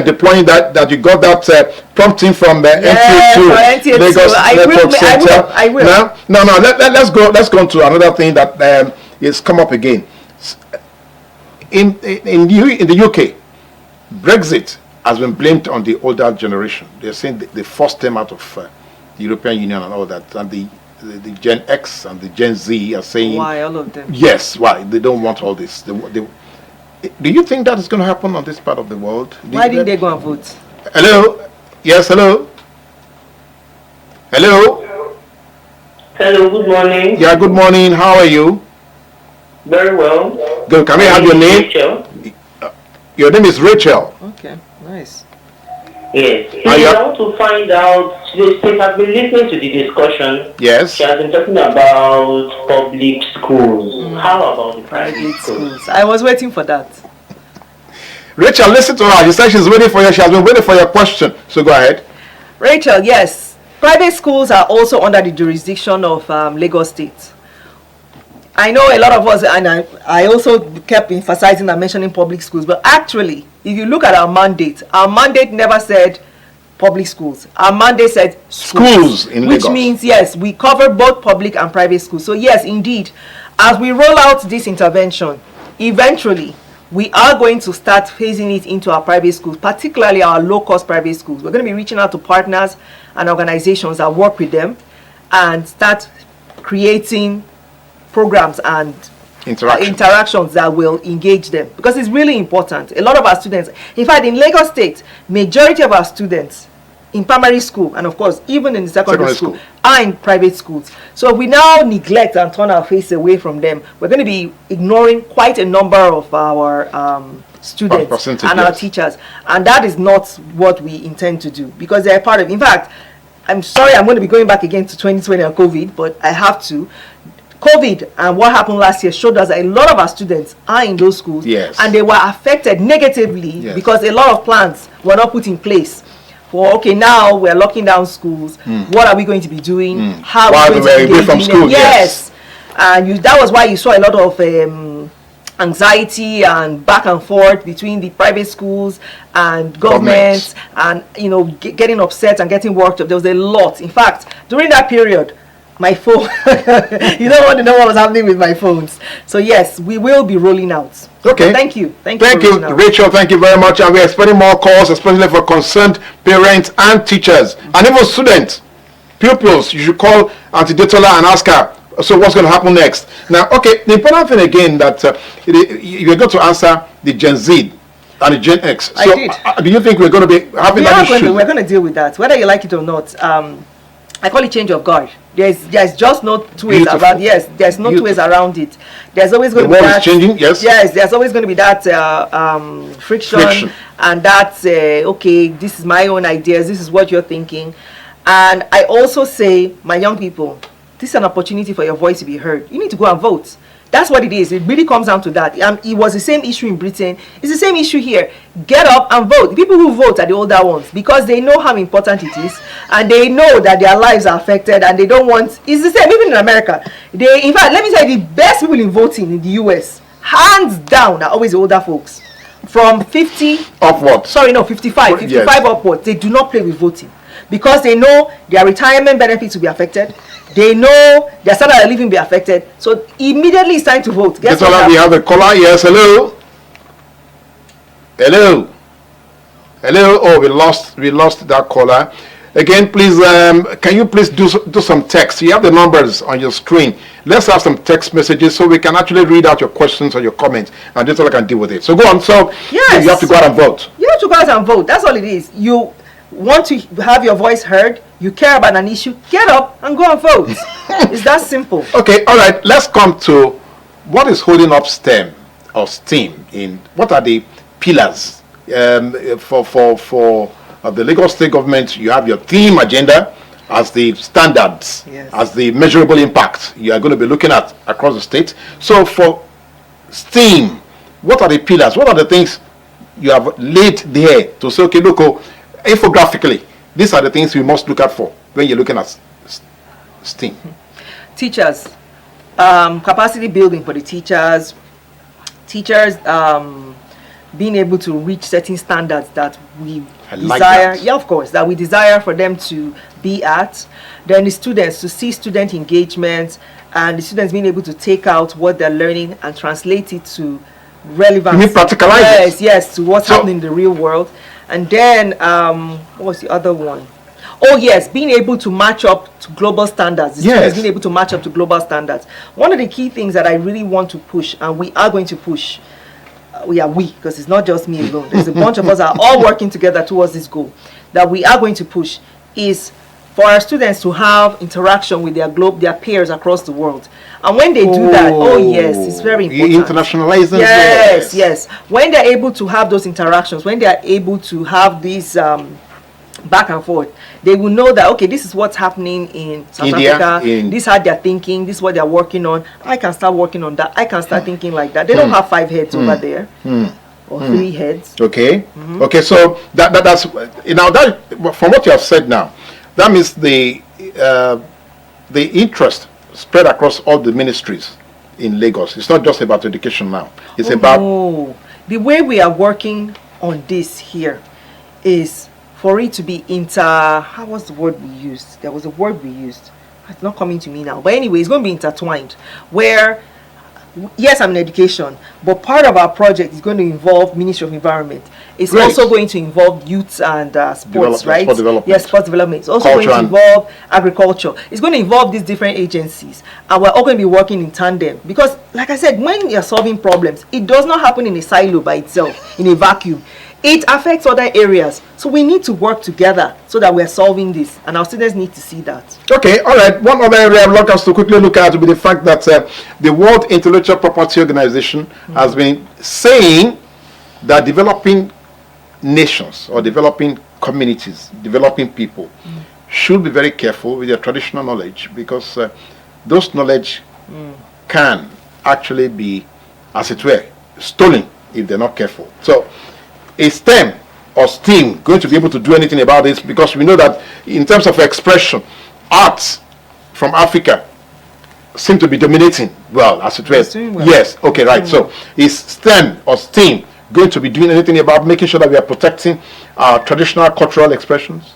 deploying that you got that prompting from the NTA2 Lagos Network Center. I will. No. Let's go to another thing that is come up again. In the UK, Brexit has been blamed on the older generation. They're saying they forced them out of the European Union and all that, and the Gen X and the Gen Z are saying... Why, all of them? Yes, why? They don't want all this. Do you think that is going to happen on this part of the world? Why didn't they go and vote? Hello? Yes, hello? Hello? Hello, good morning. Yeah, good morning. How are you? Very well. Good. Can we have your name? Rachel. Your name is Rachel. Okay, nice. Yes. I want to find out, since I've been listening to the discussion, yes, she has been talking about public schools. How about the private schools? I was waiting for that. Rachel, listen to her. She said she's waiting for you. She has been waiting for your question. So go ahead. Rachel, yes. Private schools are also under the jurisdiction of Lagos State. I know a lot of us, and I also kept emphasizing and mentioning public schools, but actually, if you look at our mandate never said public schools. Our mandate said schools in Lagos. Which means, yes, we cover both public and private schools. So yes, indeed, as we roll out this intervention, eventually, we are going to start phasing it into our private schools, particularly our low-cost private schools. We're going to be reaching out to partners and organizations that work with them and start creating programs and interactions that will engage them, because it's really important. A lot of our students, in fact, in Lagos State, majority of our students in primary school, and of course even in the secondary school, are in private schools. So if we now neglect and turn our face away from them, we're going to be ignoring quite a number of our students and our teachers, and that is not what we intend to do, because they're part of, in fact, I'm sorry, I'm going to be going back again to 2020 and COVID, but I have to. COVID and what happened last year showed us that a lot of our students are in those schools, and they were affected negatively because a lot of plans were not put in place. For okay, now we're locking down schools. What are we going to be doing? How are we going to engage from school? Yes, and that was why you saw a lot of anxiety and back and forth between the private schools and governments, and getting upset and getting worked up. There was a lot. In fact, during that period, my phone, you don't want to know what was happening with my phones. So yes, we will be rolling out. Okay. Thank you, Rachel. Thank you very much. And we're expecting more calls, especially for concerned parents and teachers, and even students, pupils. You should call Auntie Detola and ask her. So what's going to happen next? Now, okay, the important thing again that you're going to answer the Gen Z and the Gen X. So do you think we're going to be having that issue? We're going to deal with that, whether you like it or not. I call it change of guard. There's just no two ways about. Yes, there's no two ways around it. There's always going to be that. Changing. Yes. Yes, there's always going to be that friction, and that's okay. This is my own ideas. This is what you're thinking, and I also say, my young people, this is an opportunity for your voice to be heard. You need to go and vote. That's what it is. It really comes down to that. It was the same issue in Britain. It's the same issue here. Get up and vote. The people who vote are the older ones because they know how important it is, and they know that their lives are affected, and they don't want. It's the same even in America. In fact, let me tell you, the best people in voting in the US, hands down, are always the older folks. From 50 upwards. Sorry, no, 55. 55 upwards. They do not play with voting because they know their retirement benefits will be affected. They know their standard of living will be affected. So immediately it's time to vote. Guess what? We have a caller. Yes, hello. Hello. Hello. Oh, we lost that caller. Again, please, can you please do some text? You have the numbers on your screen. Let's have some text messages so we can actually read out your questions or your comments, and this all I can deal with it. So go on. So yes, you have to go out and vote. You have to go out and vote. That's all it is. You want to have your voice heard, you care about an issue, get up and go and vote. It's that simple. Okay, all right, let's come to what is holding up STEM or STEAM. What are the pillars for the Lagos State government? You have your theme agenda as the standards, as the measurable impact you are going to be looking at across the state. So for STEAM, what are the pillars? What are the things you have laid there to say, okay, look, infographically, these are the things we must look at for when you're looking at STEAM? Teachers, capacity building for the teachers, being able to reach certain standards that we desire. Yeah, of course, that we desire for them to be at. Then the students, to see student engagement, and the students being able to take out what they're learning and translate it to relevance. You mean practicalize it? Yes, to what's happening in the real world. And then, what was the other one? Oh yes, being able to match up to global standards. Yes. Being able to match up to global standards. One of the key things that I really want to push, and we are going to push, because it's not just me alone. There's a bunch of us are all working together towards this goal, that we are going to push, is for our students to have interaction with their peers across the world. And when they do that, oh yes, it's very important. Internationalizing. Yes. When they're able to have those interactions, when they're able to have these back and forth, they will know that, okay, this is what's happening in South Africa, this is how they're thinking, this is what they're working on, I can start working on that, I can start thinking like that. They don't have 5 heads over there, or 3 heads. Okay, okay, so that's, that from what you have said now, that means the interest spread across all the ministries in Lagos. It's not just about education now. It's about... The way we are working on this here is for it to be how was the word we used? There was a word we used. It's not coming to me now. But anyway, it's going to be intertwined. Where, yes, I'm in education, but part of our project is going to involve Ministry of Environment. It's also going to involve youth and sports, right? Sport development. Yes, sports development. It's also going to involve agriculture. It's going to involve these different agencies. And we're all going to be working in tandem. Because, like I said, when you're solving problems, it does not happen in a silo by itself, in a vacuum. It affects other areas. So we need to work together so that we're solving this. And our students need to see that. Okay, all right. One other area I'd like us to quickly look at will be the fact that the World Intellectual Property Organization has been saying that developing nations or developing communities, developing people should be very careful with their traditional knowledge, because those knowledge can actually be, as it were, stolen if they're not careful. So is STEM or STEAM going to be able to do anything about this? Because we know that in terms of expression, arts from Africa seem to be dominating, well, as it were. Well. Yes, okay, right. So is STEM or STEAM going to be doing anything about making sure that we are protecting our traditional cultural expressions?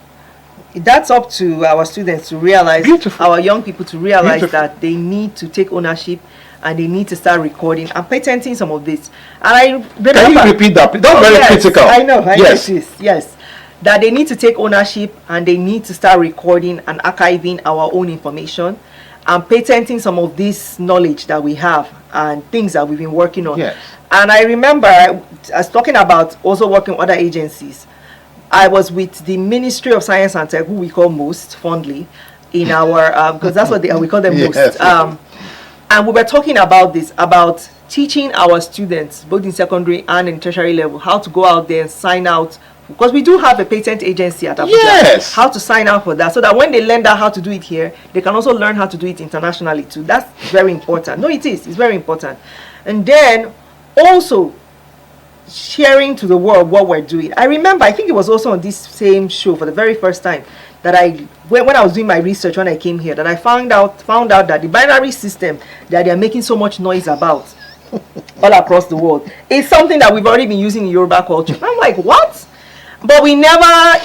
That's up to our students to realize, Beautiful. our young people to realize Beautiful. that they need to take ownership and they need to start recording and patenting some of this. And I remember, Can you repeat that? That's very yes, critical. I know Yes. it is. Yes. That they need to take ownership and they need to start recording and archiving our own information and patenting some of this knowledge that we have and things that we've been working on. Yes. And I remember, I was talking about also working with other agencies. I was with the Ministry of Science and Tech, who we call MOST fondly, in our, because that's what we call them, Yes. MOST. And we were talking about this, about teaching our students, both in secondary and in tertiary level, how to go out there and sign out, because we do have a patent agency at Abuja. Yes. How to sign out for that, so that when they learn that how to do it here, they can also learn how to do it internationally too. That's very important. No, it is. It's very important. And then also sharing to the world what we're doing. I remember, I think it was also on this same show for the very first time that when I was doing my research when I came here, that I found out that the binary system that they are making so much noise about all across the world is something that we've already been using in Yoruba culture. And I'm like, what? But we never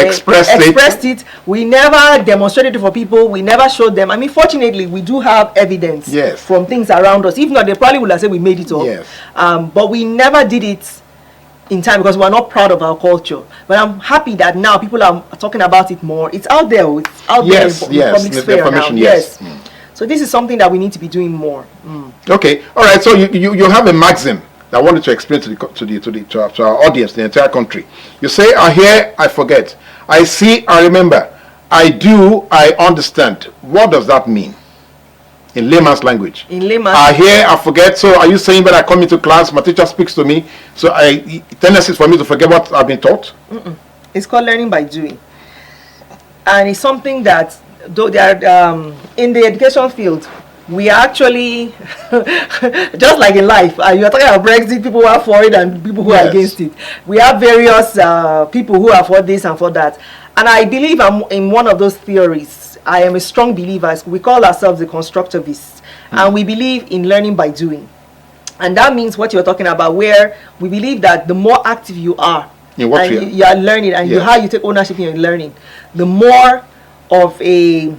expressed it. We never demonstrated it for people. We never showed them. I mean, fortunately, we do have evidence from things around us. If not, they probably would have said we made it up. Yes. But we never did it in time because we're not proud of our culture. But I'm happy that now people are talking about it more. It's out there. It's out there in the public sphere now. Yes. So this is something that we need to be doing more. Okay. All right. So you have a maxim that I wanted to explain to our audience, the entire country. You say, I hear, I forget. I see, I remember. I do, I understand. What does that mean in layman's language? In layman's, I hear, I forget. So are you saying when I come into class, my teacher speaks to me, so tendency is for me to forget what I've been taught? It's called learning by doing, and it's something that, though they are in the education field, we actually just like in life, you're talking about Brexit, people who are for it and people who are against it. We have various people who are for this and for that, and I believe I'm in one of those theories. I am a strong believer. We call ourselves the constructivists, and we believe in learning by doing. And that means what you're talking about, where we believe that the more active you are, in what and you are learning, and how you take ownership in your learning, the more of an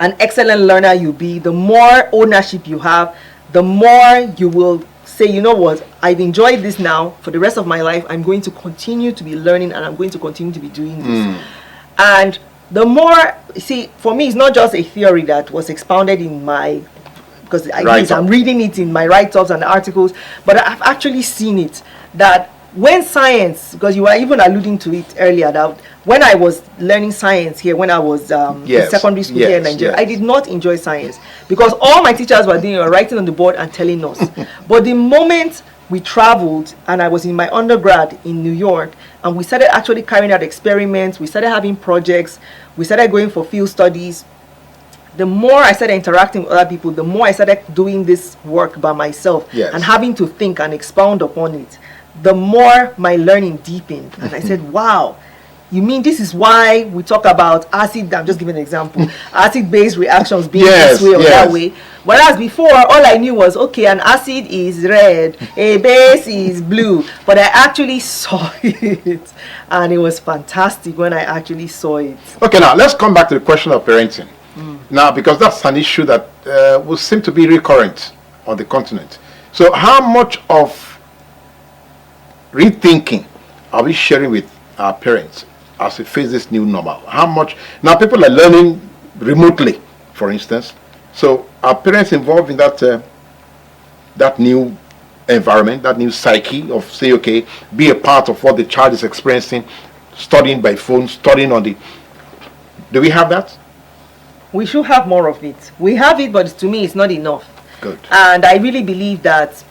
excellent learner you be, the more ownership you have, the more you will say, you know what, I've enjoyed this now. For the rest of my life, I'm going to continue to be learning and I'm going to continue to be doing this. And the more, see, for me, it's not just a theory that was expounded in my, because I'm reading it in my write-ups and articles, but I've actually seen it, that when science, because you were even alluding to it earlier, that when I was learning science here, when I was in secondary school here in Nigeria, I did not enjoy science because all my teachers were doing writing on the board and telling us. But the moment we traveled and I was in my undergrad in New York and we started actually carrying out experiments, we started having projects, we started going for field studies, the more I started interacting with other people, the more I started doing this work by myself and having to think and expound upon it, the more my learning deepened. And I said, wow, you mean this is why we talk about acid, I'm just giving an example, acid-base reactions being this way or that way. Whereas before, all I knew was, okay, an acid is red, a base is blue. But I actually saw it. And it was fantastic when I actually saw it. Okay, now let's come back to the question of parenting. Now, because that's an issue that will seem to be recurrent on the continent. So how much of rethinking are we sharing with our parents as we face this new normal? How much? Now people are learning remotely, for instance. So are parents involved in that new environment, that new psyche of say, okay, be a part of what the child is experiencing, studying by phone, studying on the... Do we have that? We should have more of it. We have it, but to me it's not enough. Good. And I really believe that,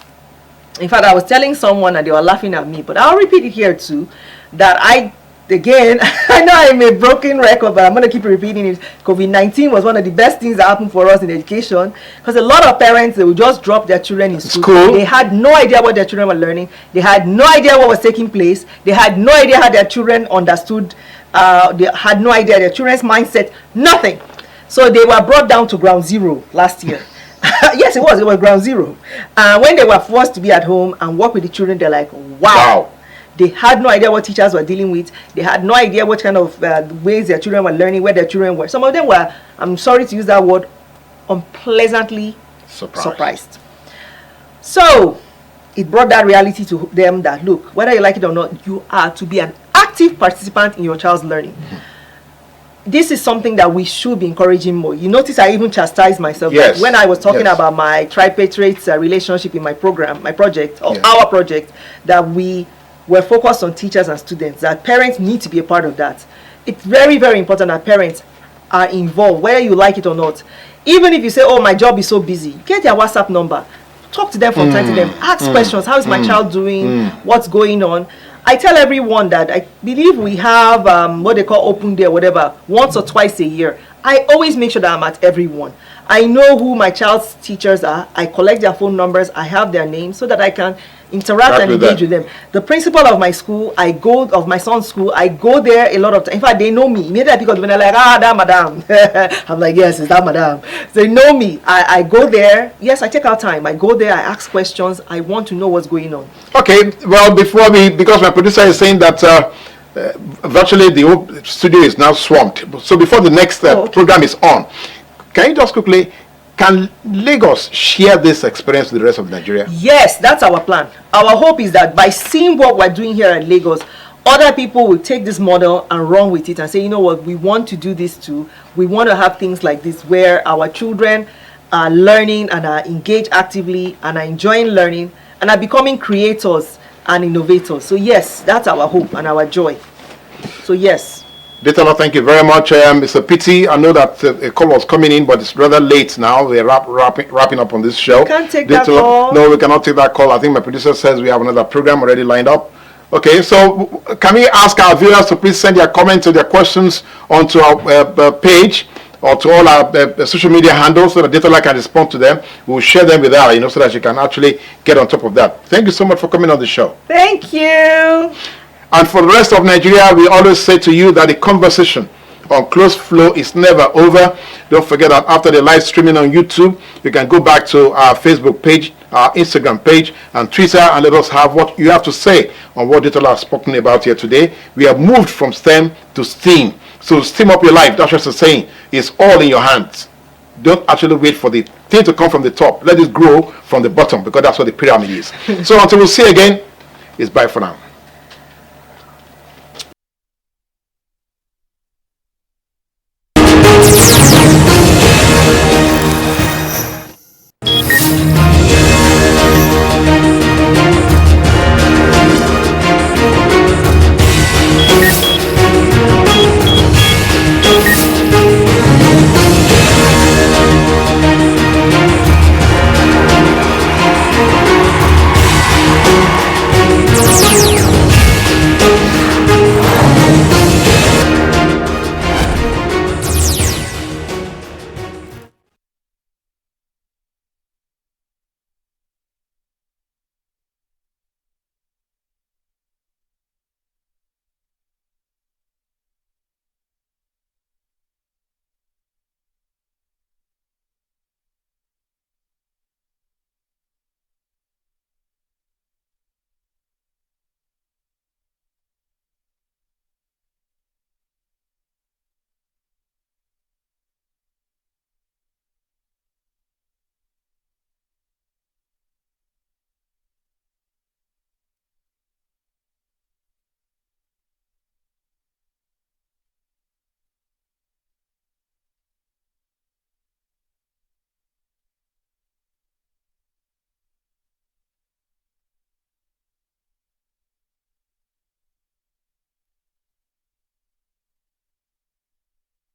in fact, I was telling someone and they were laughing at me, but I'll repeat it here too, that I again, I know I'm a broken record, but I'm going to keep repeating it. COVID-19 was one of the best things that happened for us in education, because a lot of parents, they would just drop their children in school. They had no idea what their children were learning. They had no idea what was taking place. They had no idea how their children understood. They had no idea their children's mindset. Nothing. So they were brought down to ground zero last year. Yes, it was ground zero. When they were forced to be at home and work with the children, they're like, wow. They had no idea what teachers were dealing with. They had no idea what kind of ways their children were learning, where their children were. Some of them were, I'm sorry to use that word, unpleasantly surprised. So it brought that reality to them that, look, whether you like it or not, you are to be an active participant in your child's learning. This is something that we should be encouraging more. You notice I even chastised myself when I was talking about my tripartite relationship in my program, my project, or our project, that we were focused on teachers and students, that parents need to be a part of that. It's very, very important that parents are involved, whether you like it or not. Even if you say, oh, my job is so busy, get their WhatsApp number, talk to them from time to time, ask questions. How is my child doing? What's going on? I tell everyone that I believe we have what they call open day or whatever, once or twice a year. I always make sure that I'm at everyone. I know who my child's teachers are. I collect their phone numbers. I have their names so that I can interact and engage with them. The principal of my school, of my son's school, I go there a lot of times. In fact, they know me. Immediately I pick up when they're like, that madam. I'm like, yes, it's that madam. They know me. I go there. Yes, I take out time. I go there. I ask questions. I want to know what's going on. Okay. Well, because my producer is saying that virtually the whole studio is now swamped. So before the next program is on, can you just quickly, can Lagos share this experience with the rest of Nigeria? Yes, that's our plan. Our hope is that by seeing what we're doing here at Lagos, other people will take this model and run with it and say, you know what, we want to do this too. We want to have things like this where our children are learning and are engaged actively and are enjoying learning and are becoming creators and innovators. So yes, that's our hope and our joy. So yes. Adetola, thank you very much. It's a pity. I know that a call was coming in, but it's rather late now. We're wrapping up on this show. You can't take that call. No, we cannot take that call. I think my producer says we have another program already lined up. Okay, so can we ask our viewers to please send their comments or their questions onto our page or to all our social media handles so that Adetola can respond to them. We'll share them with her, so that she can actually get on top of that. Thank you so much for coming on the show. Thank you. And for the rest of Nigeria, we always say to you that the conversation on Closed Flow is never over. Don't forget that after the live streaming on YouTube, you can go back to our Facebook page, our Instagram page, and Twitter, and let us have what you have to say on what Adetola has spoken about here today. We have moved from STEM to STEAM. So steam up your life. That's just a saying. It's all in your hands. Don't actually wait for the thing to come from the top. Let it grow from the bottom, because that's what the pyramid is. So until we see again, it's bye for now.